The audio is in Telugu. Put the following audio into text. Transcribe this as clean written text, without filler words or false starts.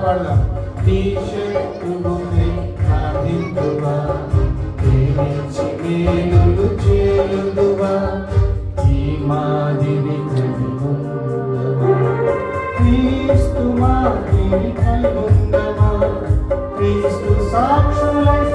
పాడదాం. నీ శత్రువుని ప్రార్థింతువా, ప్రేమించి మేలులు చేయుదువా, ఈ మాదిరి కలిగుందమా, క్రీస్తు మాదిరి కలిగుందమా, క్రీస్తు సాక్షులై